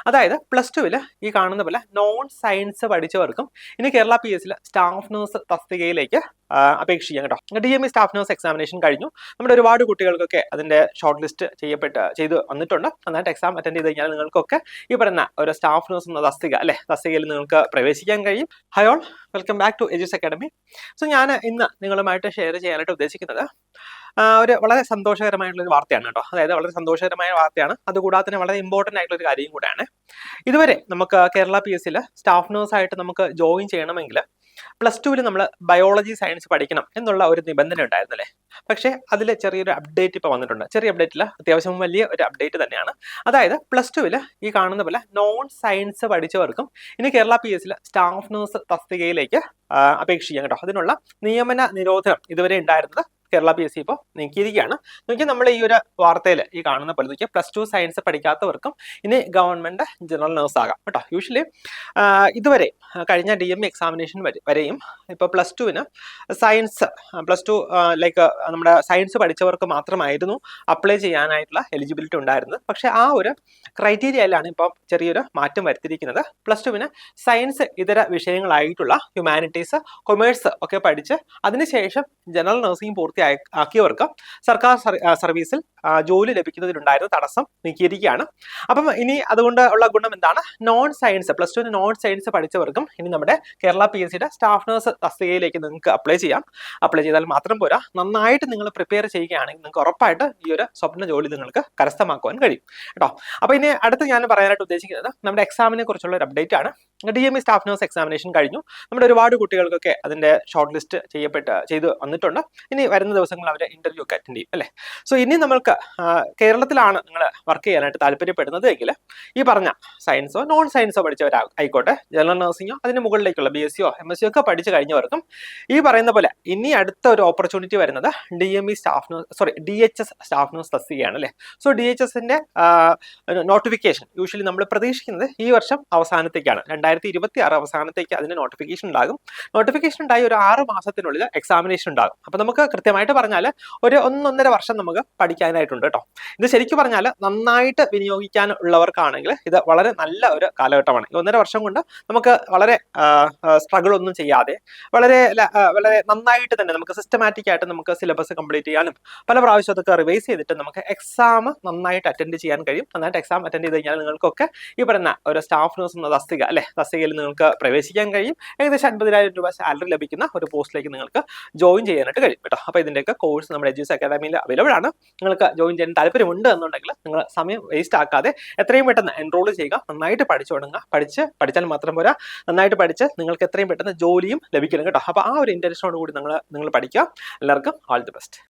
അതായത് +2 ഈ കാണുന്ന പോലെ നോൺ സയൻസ് പഠിച്ചവർക്കും ഇനി കേരള PSC സ്റ്റാഫ് നഴ്സ് തസ്തികയിലേക്ക് അപേക്ഷിക്കാം കേട്ടോ. DME സ്റ്റാഫ് നഴ്സ് എക്സാമിനേഷൻ കഴിഞ്ഞു. നമ്മുടെ ഒരുപാട് കുട്ടികൾക്കൊക്കെ അതിന്റെ ഷോർട്ട് ലിസ്റ്റ് ചെയ്ത് വന്നിട്ടുണ്ട്. നന്നായിട്ട് എക്സാം അറ്റൻഡ് ചെയ്ത് കഴിഞ്ഞാൽ നിങ്ങൾക്കൊക്കെ ഈ പറയുന്ന ഒരു സ്റ്റാഫ് നഴ്സ് എന്ന തസ്തികയിൽ നിങ്ങൾക്ക് പ്രവേശിക്കാൻ കഴിയും. Hi all, welcome back to Edus academy. So ഞാൻ ഇന്ന് നിങ്ങളുമായിട്ട് ഷെയർ ചെയ്യാനായിട്ട് ഉദ്ദേശിക്കുന്നത് ഒരു വളരെ സന്തോഷകരമായിട്ടുള്ള ഒരു വാർത്തയാണ് കേട്ടോ. അതായത് വളരെ സന്തോഷകരമായ വാർത്തയാണ്, അതുകൂടാതെ തന്നെ വളരെ ഇമ്പോർട്ടന്റ് ആയിട്ടുള്ള ഒരു കാര്യം കൂടെയാണ്. ഇതുവരെ നമുക്ക് കേരള PSC സ്റ്റാഫ് നഴ്സ് ആയിട്ട് നമുക്ക് ജോയിൻ ചെയ്യണമെങ്കിൽ +2 നമ്മൾ ബയോളജി സയൻസ് പഠിക്കണം എന്നുള്ള ഒരു നിബന്ധന ഉണ്ടായിരുന്നല്ലേ. പക്ഷേ അതിൽ ചെറിയൊരു അപ്ഡേറ്റ് ഇപ്പോൾ വന്നിട്ടുണ്ട്. ചെറിയ അപ്ഡേറ്റില്ല, അത്യാവശ്യം വലിയ ഒരു അപ്ഡേറ്റ് തന്നെയാണ്. അതായത് +2 ഈ കാണുന്ന പോലെ നോൺ സയൻസ് പഠിച്ചവർക്കും ഇനി കേരള PSC സ്റ്റാഫ് നഴ്സ് തസ്തികയിലേക്ക് അപേക്ഷിക്കാം കേട്ടോ. അതിനുള്ള നിയമന നിരോധനം ഇതുവരെ ഉണ്ടായിരുന്നത് കേരള PSC ഇപ്പോൾ നീക്കിയിരിക്കുകയാണ്. നോക്കി നമ്മൾ ഈ ഒരു വാർത്തയിൽ ഈ കാണുന്ന പോലെ നോക്കിയാൽ +2 സയൻസ് പഠിക്കാത്തവർക്കും ഇനി ഗവൺമെന്റ് ജനറൽ നഴ്സ് ആകാം കേട്ടോ. യൂഷ്വലി ഇതുവരെ കഴിഞ്ഞ DME എക്സാമിനേഷൻ വരെയും ഇപ്പോൾ +2 സയൻസ് +2 ലൈക്ക് നമ്മുടെ സയൻസ് പഠിച്ചവർക്ക് മാത്രമായിരുന്നു അപ്ലൈ ചെയ്യാനായിട്ടുള്ള എലിജിബിലിറ്റി ഉണ്ടായിരുന്നത്. പക്ഷേ ആ ഒരു ക്രൈറ്റീരിയയിലാണ് ഇപ്പോൾ ചെറിയൊരു മാറ്റം വരുത്തിയിരിക്കുന്നത്. +2 സയൻസ് ഇതര വിഷയങ്ങളായിട്ടുള്ള ഹ്യൂമാനിറ്റീസ്, കൊമേഴ്സ് ഒക്കെ പഠിച്ച് അതിനുശേഷം ജനറൽ നഴ്സിംഗ് പൂർത്തിയാക്കിയവർക്ക് സർക്കാർ സർവീസിൽ ജോലി ലഭിക്കുന്നതിനുണ്ടായിരുന്ന തടസ്സം നീക്കിയിരിക്കുകയാണ്. അപ്പം ഇനി അതുകൊണ്ട് ഉള്ള ഗുണം എന്താണ്? നോൺ സയൻസ് +2 നോൺ സയൻസ് പഠിച്ചവർക്കും ഇനി നമ്മുടെ കേരള PSC സ്റ്റാഫ് നഴ്സ് തസ്തികയിലേക്ക് നിങ്ങൾക്ക് അപ്ലൈ ചെയ്യാം. അപ്ലൈ ചെയ്താൽ മാത്രം പോരാ, നന്നായിട്ട് നിങ്ങൾ പ്രിപ്പയർ ചെയ്യുകയാണെങ്കിൽ നിങ്ങൾക്ക് ഉറപ്പായിട്ട് ഈ ഒരു സ്വപ്ന ജോലി നിങ്ങൾക്ക് കരസ്ഥമാക്കുവാൻ കഴിയും കേട്ടോ. അപ്പോൾ ഇനി അടുത്ത് ഞാൻ പറയാനായിട്ട് ഉദ്ദേശിക്കുന്നത് നമ്മുടെ എക്സാമിനെ കുറിച്ചുള്ള ഒരു അപ്ഡേറ്റ് ആണ്. DME സ്റ്റാഫ് നഴ്സ് എക്സാമിനേഷൻ കഴിഞ്ഞു. നമ്മുടെ ഒരുപാട് കുട്ടികൾക്കൊക്കെ അതിന്റെ ഷോർട്ട് ലിസ്റ്റ് ചെയ്ത് വന്നിട്ടുണ്ട്. ഇനി വരുന്ന ദിവസങ്ങളിൽ അവർ ഇന്റർവ്യൂ ഒക്കെ അറ്റൻഡ് ചെയ്യും അല്ലേ. സോ ഇനി നമ്മൾക്ക് കേരളത്തിലാണ് നിങ്ങൾ വർക്ക് ചെയ്യാനായിട്ട് താല്പര്യപ്പെടുന്നത് എങ്കിൽ ഈ പറഞ്ഞ സയൻസോ നോൺ സയൻസോ പഠിച്ചവരായിക്കോട്ടെ, ജനറൽ നഴ്സിംഗോ അതിന് മുകളിലേക്കുള്ള BSCയോ MSCയോ ഒക്കെ പഠിച്ചു കഴിഞ്ഞവർക്കും ഈ പറയുന്ന പോലെ ഇനി അടുത്ത ഒരു ഓപ്പർച്യൂണിറ്റി വരുന്നത് DHS സ്റ്റാഫ് നഴ്സ് തസ്തികയാണ് അല്ലേ. സോ DHSന്റെ നോട്ടിഫിക്കേഷൻ യൂഷ്വലി നമ്മൾ പ്രതീക്ഷിക്കുന്നത് ഈ വർഷം അവസാനത്തേക്കാണ്, 2026 അവസാനത്തേക്ക് അതിന് നോട്ടിഫിക്കേഷൻ ഉണ്ടാകും. നോട്ടിഫിക്കേഷൻ ഉണ്ടായി ഒരു 6 മാസത്തിനുള്ളിൽ എക്സാമിനേഷൻ ഉണ്ടാകും. അപ്പൊ നമുക്ക് കൃത്യമായിട്ട് പറഞ്ഞാൽ ഒരു 1.5 വർഷം നമുക്ക് പഠിക്കാനായിട്ടുണ്ട് കേട്ടോ. ഇത് ശരിക്കും പറഞ്ഞാൽ നന്നായിട്ട് വിനിയോഗിക്കാൻ ഉള്ളവർക്കാണെങ്കിൽ ഇത് വളരെ നല്ല ഒരു കാലഘട്ടമാണ്. ഈ 1.5 വർഷം കൊണ്ട് നമുക്ക് വളരെ സ്ട്രഗിൾ ഒന്നും ചെയ്യാതെ വളരെ നന്നായിട്ട് തന്നെ നമുക്ക് സിസ്റ്റമാറ്റിക് ആയിട്ട് നമുക്ക് സിലബസ് കംപ്ലീറ്റ് ചെയ്യാനും പല പ്രാവശ്യം അതൊക്കെ റിവൈസ് ചെയ്തിട്ട് നമുക്ക് എക്സാം നന്നായിട്ട് അറ്റൻഡ് ചെയ്യാൻ കഴിയും. നന്നായിട്ട് എക്സാം അറ്റൻഡ് ചെയ്ത് കഴിഞ്ഞാൽ നിങ്ങൾക്കൊക്കെ ഈ പറയുന്ന ഒരു സ്റ്റാഫ് നഴ്സ് എന്ന തസ്തികയിൽ നിങ്ങൾക്ക് പ്രവേശിക്കാൻ കഴിയും. ഏകദേശം 50,000 രൂപ സാലറി ലഭിക്കുന്ന ഒരു പോസ്റ്റിലേക്ക് നിങ്ങൾക്ക് ജോയിൻ ചെയ്യാനായിട്ട് കഴിയും കേട്ടോ. അപ്പോൾ ഇതിൻ്റെയൊക്കെ കോഴ്സ് നമ്മുടെ എജുസ് അക്കാഡമിയിൽ അവൈലബിൾ ആണ്. നിങ്ങൾക്ക് ജോയിൻ ചെയ്യാൻ താല്പര്യമുണ്ട് എന്നുണ്ടെങ്കിൽ നിങ്ങൾ സമയം വേസ്റ്റ് ആക്കാതെ എത്രയും പെട്ടെന്ന് എൻറോൾ ചെയ്യുക. നന്നായിട്ട് പഠിച്ചു തുടങ്ങുക. പഠിച്ചാൽ മാത്രം പോരാ, നന്നായിട്ട് പഠിച്ച് നിങ്ങൾക്ക് എത്രയും പെട്ടെന്ന് ജോലിയും ലഭിക്കണം കേട്ടോ. അപ്പോൾ ആ ഒരു ഇന്റൻഷനോട് കൂടി നിങ്ങൾ പഠിക്കുക. എല്ലാവർക്കും ഓൾ ദി ബെസ്റ്റ്.